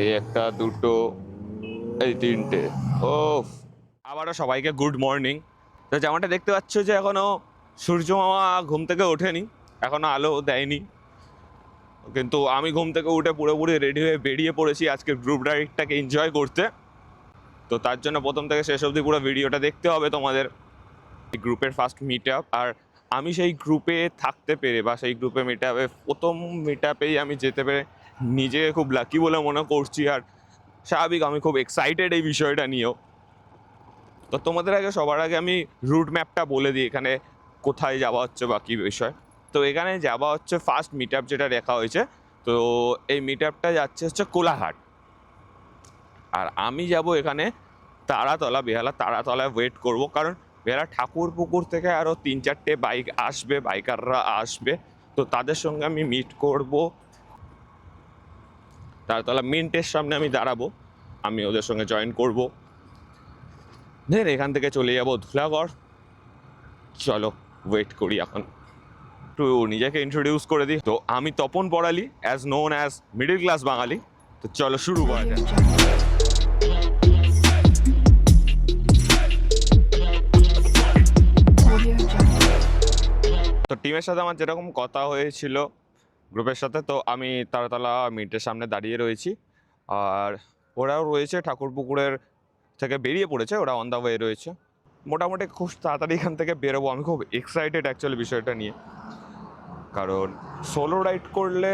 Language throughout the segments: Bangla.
এই একটা, দুটো, এই তিনটে। ও, আবারও সবাইকে গুড মর্নিং। তো যেমনটা দেখতে পাচ্ছ যে এখনো সূর্য মামা ঘুম থেকে ওঠেনি, এখনো আলো দেয়নি, কিন্তু আমি ঘুম থেকে উঠে পুরোপুরি রেডি হয়ে বেরিয়ে পড়েছি আজকে গ্রুপ রাইডটাকে এনজয় করতে। তো তার জন্য প্রথম থেকে শেষ অবধি পুরো ভিডিওটা দেখতে হবে তোমাদের। এই গ্রুপের ফার্স্ট মিট আপ, আর আমি সেই গ্রুপে থাকতে পেরে বা সেই গ্রুপে মিট আপে প্রথম মিট আপেই আমি যেতে পেরে নিজেকে খুব লাকি বলে মনে করছি। আর স্বাভাবিক আমি খুব এক্সাইটেড এই বিষয়টা নিয়েও। তো তোমাদের আগে সবার আগে আমি রুট ম্যাপটা বলে দিই, এখানে কোথায় যাওয়া হচ্ছে বা কী বিষয়। তো এখানে যাওয়া হচ্ছে ফার্স্ট মিট আপ যেটা রেখা হয়েছে। তো এই মিট আপটা যাচ্ছে হচ্ছে কোলাঘাট, আর আমি যাব এখানে তারাতলা, বেহালা তারাতলায় ওয়েট করব, কারণ বেহালা ঠাকুরপুকুর থেকে আরও 3-4টে বাইক আসবে, বাইকাররা আসবে। তো তাদের সঙ্গে আমি মিট করব, তারাতলা মিন্টের সামনে আমি দাঁড়াবো, আমি ওদের সঙ্গে জয়েন করব। দেন এখান থেকে চলে যাব ধুলাগড়। চলো ওয়েট করি, এখন একটু নিজেকে ইন্ট্রোডিউস করে দিই। তো আমি Tapan Parali, as known as middle class Bengali. তো চলো শুরু করা যাক। তো টিমের সাথে আমার যেরকম কথা হয়েছিল গ্রুপের সাথে, তো আমি তারাতলা মিন্টের সামনে দাঁড়িয়ে রয়েছি, আর ওরাও রয়েছে ঠাকুরপুকুরের থেকে বেরিয়ে পড়েছে, ওরা অন দ্য ওয়ে রয়েছে। মোটামুটি খুব তাড়াতাড়ি এখান থেকে বেরোবো। আমি খুব এক্সাইটেড অ্যাকচুয়ালি বিষয়টা নিয়ে, কারণ সোলো রাইড করলে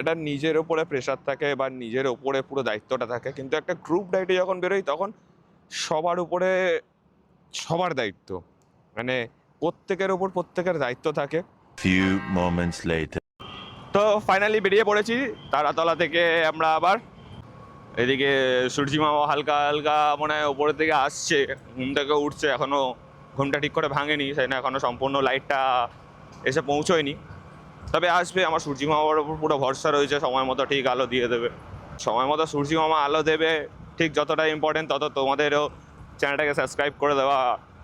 এটা নিজের ওপরে প্রেশার থাকে বা নিজের ওপরে পুরো দায়িত্বটা থাকে, কিন্তু একটা গ্রুপ রাইডে যখন বেরোই তখন সবার উপরে সবার দায়িত্ব, মানে প্রত্যেকের ওপর প্রত্যেকের দায়িত্ব থাকে। Few moments later. তো ফাইনালি বেরিয়ে পড়েছি তারাতলা থেকে আমরা আবার। এদিকে সূর্যি মামা হালকা হালকা মনে হয় ওপরের দিকে আসছে, ঘুম থেকে উঠছে, এখনও ঘুমটা ঠিক করে ভাঙেনি, সেই না এখনও সম্পূর্ণ লাইটটা এসে পৌঁছোয়নি, তবে আসবে। আমার সূর্যি মামার ওপর পুরো ভরসা রয়েছে, সময় মতো ঠিক আলো দিয়ে দেবে। সময় মতো সূর্যি মামা আলো দেবে ঠিক যতটা ইম্পর্টেন্ট, তত তোমাদেরও চ্যানেলটাকে সাবস্ক্রাইব করে দেওয়া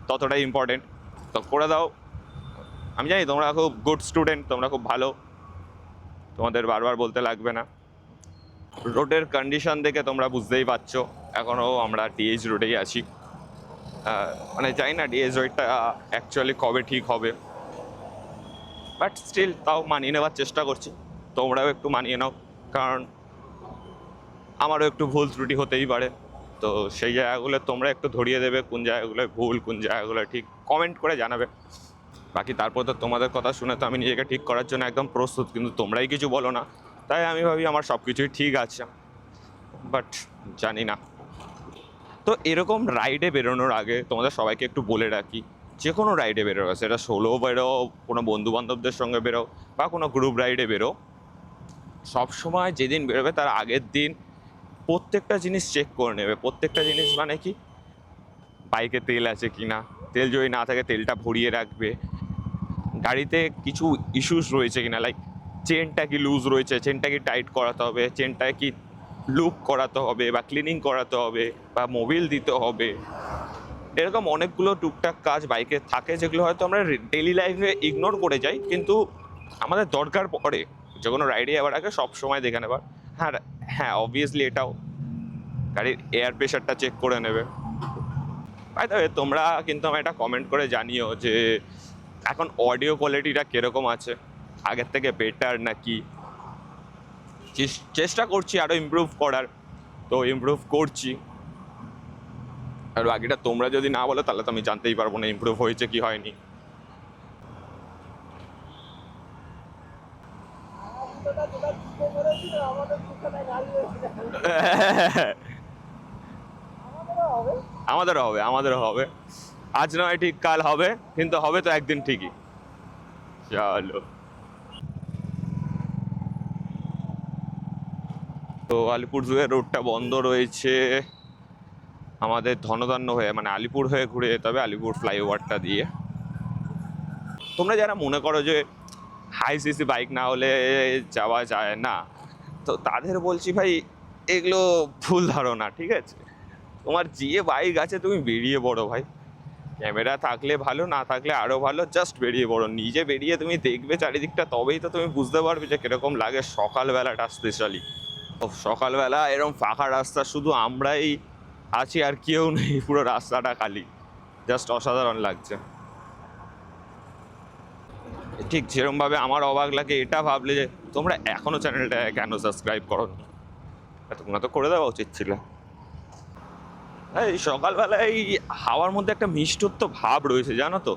ততটাই ইম্পর্টেন্ট। তো করে দাও। আমি জানি তোমরা খুব গুড স্টুডেন্ট, তোমরা খুব ভালো, তোমাদের বারবার বলতে লাগবে না। রোডের কন্ডিশন দেখে তোমরা বুঝতেই পারছো এখনও আমরা ডিএইচ রোডেই আছি। মানে জানি না ডিএইচ রোডটা অ্যাকচুয়ালি কবে ঠিক হবে, বাট স্টিল তাও মানিয়ে নেওয়ার চেষ্টা করছি। তোমরাও একটু মানিয়ে নাও, কারণ আমারও একটু ভুল ত্রুটি হতেই পারে। তো সেই জায়গাগুলো তোমরা একটু ধরিয়ে দেবে, কোন জায়গাগুলো ভুল কোন জায়গাগুলো ঠিক, কমেন্ট করে জানাবে। বাকি তারপর তো তোমাদের কথা শুনে তো আমি নিজেকে ঠিক করার জন্য একদম প্রস্তুত, কিন্তু তোমরাই কিছু বলো না, তাই আমি ভাবি আমার সব কিছুই ঠিক আছে, বাট জানি না। তো এরকম রাইডে বেরোনোর আগে তোমাদের সবাইকে একটু বলে রাখি, যে কোনো রাইডে বেরো, সেটা সোলো বেরো, কোনো বন্ধুবান্ধবদের সঙ্গে বেরো বা কোনো গ্রুপ রাইডে বেরো, সবসময় যেদিন বেরোবে তার আগের দিন প্রত্যেকটা জিনিস চেক করে নেবে। প্রত্যেকটা জিনিস মানে কি, বাইকে তেল আছে কি না, তেল যদি না থাকে তেলটা ভরিয়ে রাখবে, গাড়িতে কিছু ইস্যুস রয়েছে কিনা, লাইক চেনটা কি লুজ রয়েছে, চেনটা কি টাইট করাতে হবে, চেনটায় কি লুপ করাতে হবে বা ক্লিনিং করাতে হবে বা মোবিল দিতে হবে। এরকম অনেকগুলো টুকটাক কাজ বাইকে থাকে, যেগুলো হয়তো আমরা ডেইলি লাইফে ইগনোর করে যাই, কিন্তু আমাদের দরকার পড়ে যে কোনো রাইডে যাওয়ার আগে সব সময় দেখে নেবার। হ্যাঁ হ্যাঁ, অবভিয়াসলি এটাও গাড়ির এয়ার প্রেশারটা চেক করে নেবে। বাই দ্য ওয়ে, তোমরা কিন্তু আমায় এটা কমেন্ট করে জানিও যে এখন অডিও কোয়ালিটিটা কীরকম আছে, আগের থেকে বেটার নাকি। চেষ্টা করছি আরও ইমপ্রুভ করার, তো ইমপ্রুভ করছি। আর বাকিটা তোমরা যদি না বলো তাহলে তো আমি জানতেই পারবো না ইমপ্রুভ হয়েছে কি হয়নি। আমাদেরও হবে। আজ নয় ঠিক কাল হবে, কিন্তু হবে তো একদিন ঠিকই। চলো। তো আলিপুরদুয়ার রোডটা বন্ধ রয়েছে আমাদের ধনধান্য হয়ে, মানে আলিপুর হয়ে ঘুরে যেতে হবে আলিপুর ফ্লাইওভারটা দিয়ে। তোমরা যারা মনে করো যে হাই সিসি বাইক না হলে যাওয়া যায় না, তো তাদের বলছি ভাই এগুলো ভুল ধারণা, ঠিক আছে? তোমার যে বাইক আছে তুমি বেরিয়ে পড়ো ভাই, ক্যামেরা থাকলে ভালো, না থাকলে আরও ভালো, জাস্ট বেরিয়ে পড়ো। নিজে বেরিয়ে তুমি দেখবে চারিদিকটা, তবেই তো তুমি বুঝতে পারবে যে কীরকম লাগে সকালবেলাটা স্পেশালি। সকালবেলা এরকম ফাঁকা রাস্তা, শুধু আমরাই আছি আর কেউ নেই, পুরো রাস্তাটা খালি, জাস্ট অসাধারণ লাগছে। ঠিক যেরকমভাবে আমার অবাক লাগে এটা ভাবলে যে তোমরা এখনো চ্যানেলটা কেন সাবস্ক্রাইব করো না, তোমরা তো করে দেওয়া উচিত ছিল। এই সকালবেলায় এই হাওয়ার মধ্যে একটা মিষ্টত্ব ভাব রয়েছে জানো তো,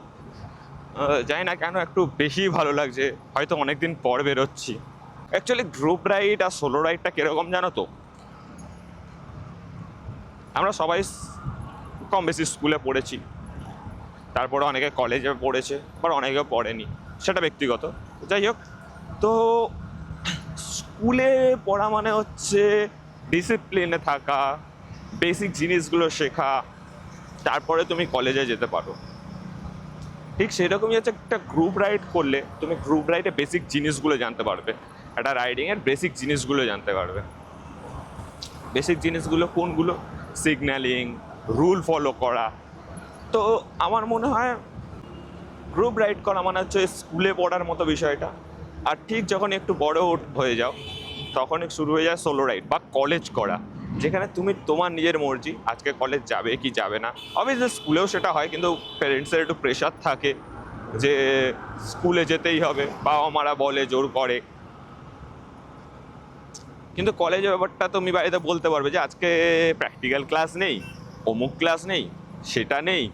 জানি না কেন একটু বেশি ভালো লাগছে, হয়তো অনেকদিন পর বেরোচ্ছি। অ্যাকচুয়ালি গ্রুপ রাইড আর সোলো রাইডটা কীরকম জানো তো, আমরা সবাই কম বেশি স্কুলে পড়েছি, তারপরে অনেকে কলেজে পড়েছে, আবার অনেকে পড়েনি, সেটা ব্যক্তিগত। যাই হোক, তো স্কুলে পড়া মানে হচ্ছে ডিসিপ্লিনে থাকা, বেসিক জিনিসগুলো শেখা, তারপরে তুমি কলেজে যেতে পারো। ঠিক সেরকমই হচ্ছে, একটা গ্রুপ রাইড করলে তুমি গ্রুপ রাইডে বেসিক জিনিসগুলো জানতে পারবে, একটা রাইডিংয়ের বেসিক জিনিসগুলো জানতে পারবে। বেসিক জিনিসগুলো কোনগুলো? সিগন্যালিং, রুল ফলো করা। তো আমার মনে হয় গ্রুপ রাইড করা মানে হচ্ছে স্কুলে পড়ার মতো বিষয়টা। আর ঠিক যখন একটু বড় হয়ে যাও তখন শুরু হয়ে যায় সোলো রাইড বা কলেজ করা, যেখানে তুমি তোমার নিজের মর্জি আজকে কলেজ যাবে কি যাবে না। অবভিয়াসলি স্কুলেও সেটা হয়, কিন্তু প্যারেন্টসের একটু প্রেশার থাকে যে স্কুলে যেতেই হবে, বাবা মারা বলে, জোর করে। কিন্তু কলেজের ব্যাপারটা তুমি বাড়িতে বলতে পারবে যে আজকে প্র্যাকটিক্যাল ক্লাস নেই, অমুক ক্লাস নেই, সেটা নেই,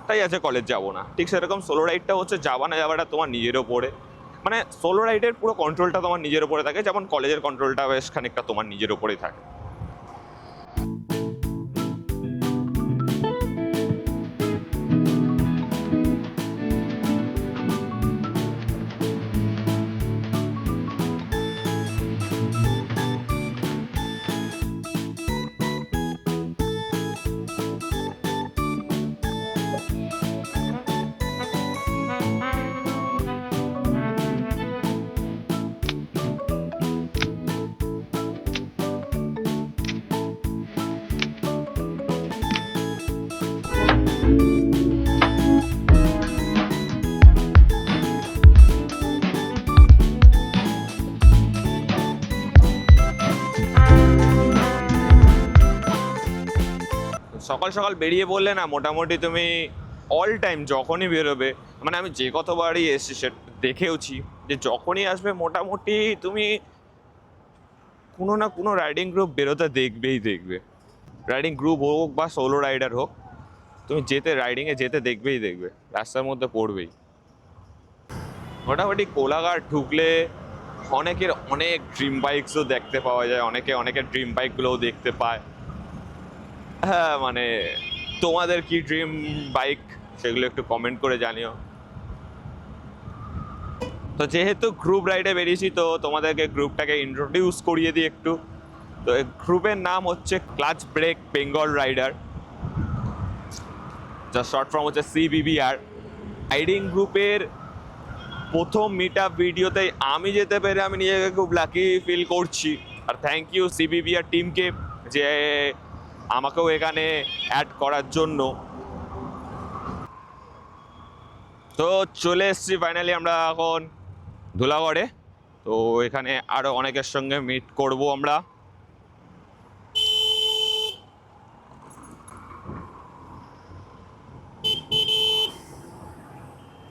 তাই আছে কলেজ যাবো না। ঠিক সেরকম সোলো রাইডটা হচ্ছে যাবা না যাবাটা তোমার নিজের ওপরে, মানে সোলো রাইডের পুরো কন্ট্রোলটা তোমার নিজের ওপরে থাকে, যেমন কলেজের কন্ট্রোলটা বেশ খানিকটা তোমার নিজের ওপরেই থাকে। সকাল সকাল বেরিয়ে পড়লে না, মোটামুটি তুমি অল টাইম যখনই বেরোবে, মানে আমি যে কতবারই এসেছি সে দেখেওছি যে যখনই আসবে মোটামুটি তুমি কোনো না কোনো রাইডিং গ্রুপ বেরোতে দেখবে। রাইডিং গ্রুপ হোক বা সোলো রাইডার হোক, তুমি রাইডিংয়ে যেতে দেখবে, রাস্তার মধ্যে পড়বেই। মোটামুটি কোলাঘাট ঢুকলে অনেকের অনেক ড্রিম বাইকসও দেখতে পাওয়া যায়, অনেকের ড্রিম বাইকগুলোও দেখতে পায়। হ্যাঁ, মানে তোমাদের কি ড্রিম বাইক সেগুলো একটু কমেন্ট করে জানিও। তো যেহেতু গ্রুপ রাইডে বেরিয়েছি, তো তোমাদেরকে গ্রুপটাকে ইন্ট্রোডিউস করিয়ে দিই একটু। তো এই গ্রুপের নাম হচ্ছে ক্লাচ ব্রেক বেঙ্গল রাইডার, যা শর্ট ফর্ম হচ্ছে CBBR। রাইডিং গ্রুপের প্রথম মিট আপ ভিডিওতেই আমি যেতে পেরে আমি নিজেকে খুব লাকি ফিল করছি। আর থ্যাংক ইউ CBBR টিমকে যে আমাকেও এখানে অ্যাড করার জন্য। তো চলে এসছি ফাইনালি আমরা এখন ধুলাগড়ে। তো এখানে আরও অনেকের সঙ্গে মিট করব আমরা।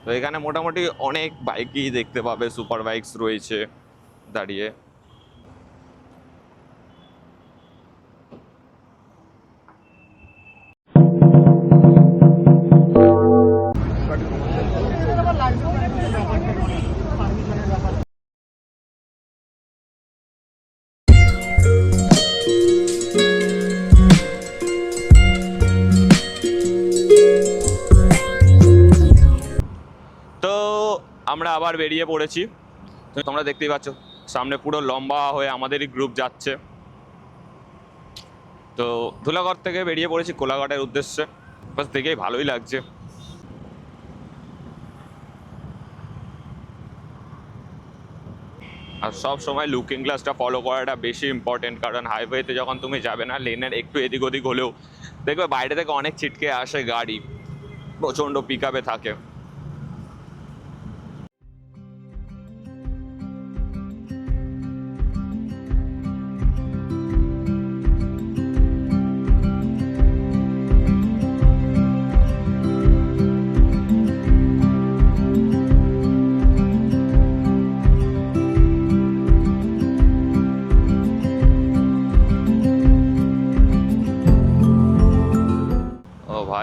তো এখানে মোটামুটি অনেক বাইকই দেখতে পাবে, সুপার বাইকস রয়েছে দাঁড়িয়ে। তো আমরা আবার বেরিয়ে পড়েছি, তোমরা দেখতেই পাচ্ছ সামনে পুরো লম্বা হয়ে আমাদেরই গ্রুপ যাচ্ছে। তো ধুলাগড় থেকে বেরিয়ে পড়েছি কোলাঘাটের উদ্দেশ্যে, বাস দেখেই ভালোই লাগছে। আর সব সময় লুকিং গ্লাসটা ফলো করাটা বেশি ইম্পর্টেন্ট, কারণ হাইওয়েতে যখন তুমি যাবে না, লেনের একটু এদিক ওদিক হলেও দেখবে বাইরে থেকে অনেক ছিটকে আসে গাড়ি, প্রচণ্ড পিক আপে থাকে।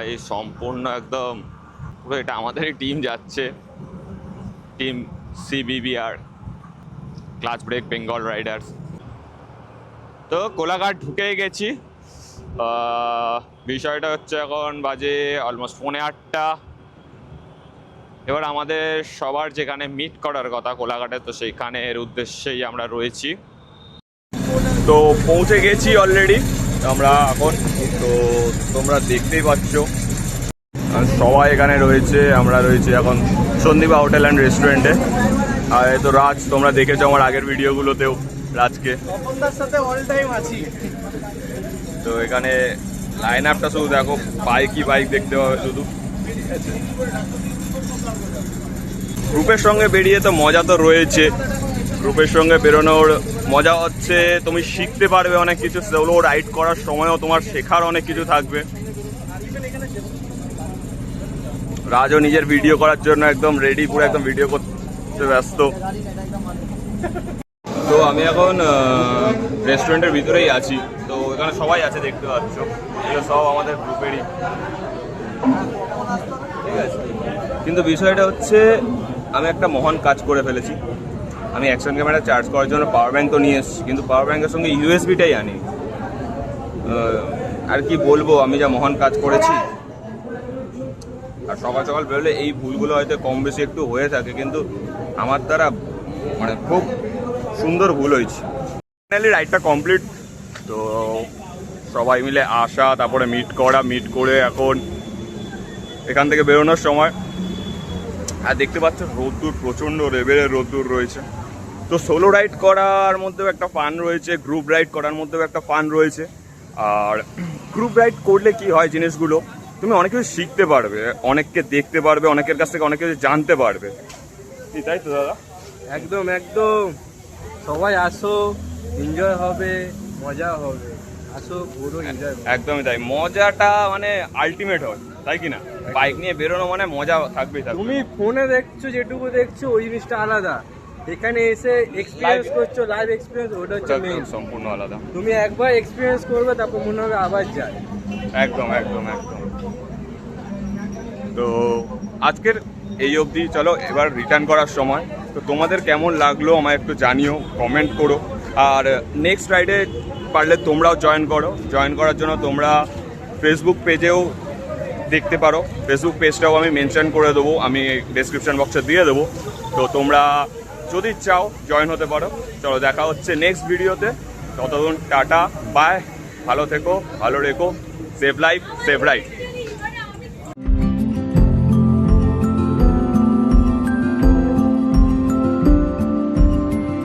ভাই সম্পূর্ণ একদম পুরো এটা আমাদেরই টিম যাচ্ছে, team CBBR, clutch brake Bengal riders. তো কোলাঘাট ঢুকেই গেছি। বিষয়টা হচ্ছে এখন বাজে অলমোস্ট 8:45। এবার আমাদের সবার যেখানে মিট করার কথা কোলাঘাটে, তো সেইখানের উদ্দেশ্যেই আমরা রয়েছি। তো পৌঁছে গেছি অলরেডি আমরা এখন। তো তোমরা দেখতেই পাচ্ছ আর সবাই এখানে রয়েছে, আমরা রয়েছি এখন সন্দীপা হোটেল অ্যান্ড রেস্টুরেন্টে। আর এই তো রাজ, তোমরা দেখেছো আমার আগের ভিডিওগুলোতেও রাজকে। সাথে অল টাইম আছি। তো এখানে লাইন আপটা শুধু দেখো, বাইকই বাইক দেখতে পাবে শুধু। গ্রুপের সঙ্গে বেরিয়ে তো মজা তো রয়েছে, গ্রুপের সঙ্গে বেরোনোর মজা হচ্ছে তুমি শিখতে পারবে অনেক কিছু, সোলো রাইড করার সময়ও তোমার শেখার অনেক কিছু থাকবে। রাজও নিজের ভিডিও করার জন্য একদম রেডি, পুরো একদম ভিডিও করতে ব্যস্ত। তো আমি এখন রেস্টুরেন্টের ভিতরেই আছি। তো এখানে সবাই আছে দেখতে পাচ্ছ, এগুলো সব আমাদের গ্রুপেরই, ঠিক আছে। কিন্তু বিষয়টা হচ্ছে আমি একটা মহান কাজ করে ফেলেছি। আমি অ্যাকশন ক্যামেরা চার্জ করার জন্য পাওয়ার ব্যাঙ্ক তো নিয়ে এসেছি, কিন্তু পাওয়ার ব্যাঙ্কের সঙ্গে ইউএসবিটাই আনি। আর কি বলবো, আমি যা মহান কাজ করেছি। আর সকাল সকাল বেরোলে এই ভুলগুলো হয়তো কম বেশি একটু হয়ে থাকে, কিন্তু আমার দ্বারা মানে খুব সুন্দর ভুল হয়েছে। ফাইনালি রাইডটা কমপ্লিট। তো সবাই মিলে আসা, তারপরে মিট করা, মিট করে এখন এখান থেকে বেরোনোর সময়। আর দেখতে পাচ্ছ রোদ্দুর, প্রচণ্ড লেভেলের রোদ্দুর রয়েছে। তো সোলো রাইড করার মধ্যেও একটা ফান রয়েছে, গ্রুপ রাইড করার মধ্যেও একটা ফান রয়েছে। আর গ্রুপ রাইড করলে কি হয় জিনিসগুলো, তুমি অনেক কিছু শিখতে পারবে, অনেককে দেখতে পারবে, অনেকের কাছ থেকে অনেক কিছু জানতে পারবে। তাই তো দাদা? একদম একদম, সবাই আসো, এনজয় হবে, মজা হবে, আসো পুরো এনজয়। একদমই তাই, মজাটা মানে আলটিমেট হয়, তাই কি না? বাইক নিয়ে বেরোনো মানে মজা থাকবেই থাকবে। তুমি ফোনে দেখছো যেটুকু দেখছো ওই জিনিসটা আলাদা, এখানে এসে এক্সপিরিয়েন্স করছো, লাইভ এক্সপিরিয়েন্স, ওটা হচ্ছে মেইন। সম্পূর্ণ আলাদা। তুমি একবার এক্সপিরিয়েন্স করবে, তারপর মনে হবে আবার যায়। একদম একদম একদম। তো আজকের এই অবধি, চলো এবার রিটার্ন করার সময়। তো তোমাদের কেমন লাগলো আমায় একটু জানিও, কমেন্ট করো। আর নেক্সট রাইডে পারলে তোমরাও জয়েন করো। জয়েন করার জন্য তোমরা ফেসবুক পেজেও দেখতে পারো, ফেসবুক পেজটাও আমি মেনশন করে দেবো, আমি ডেসক্রিপশন বক্সে দিয়ে দেবো। তো তোমরা যদি চাও জয়েন হতে পারো। চলো দেখা হচ্ছে নেক্সট ভিডিওতে, ততক্ষণ টাটা বাই, ভালো থেকো, ভালো রেখো, সেভ লাইফ সেভ রাইড।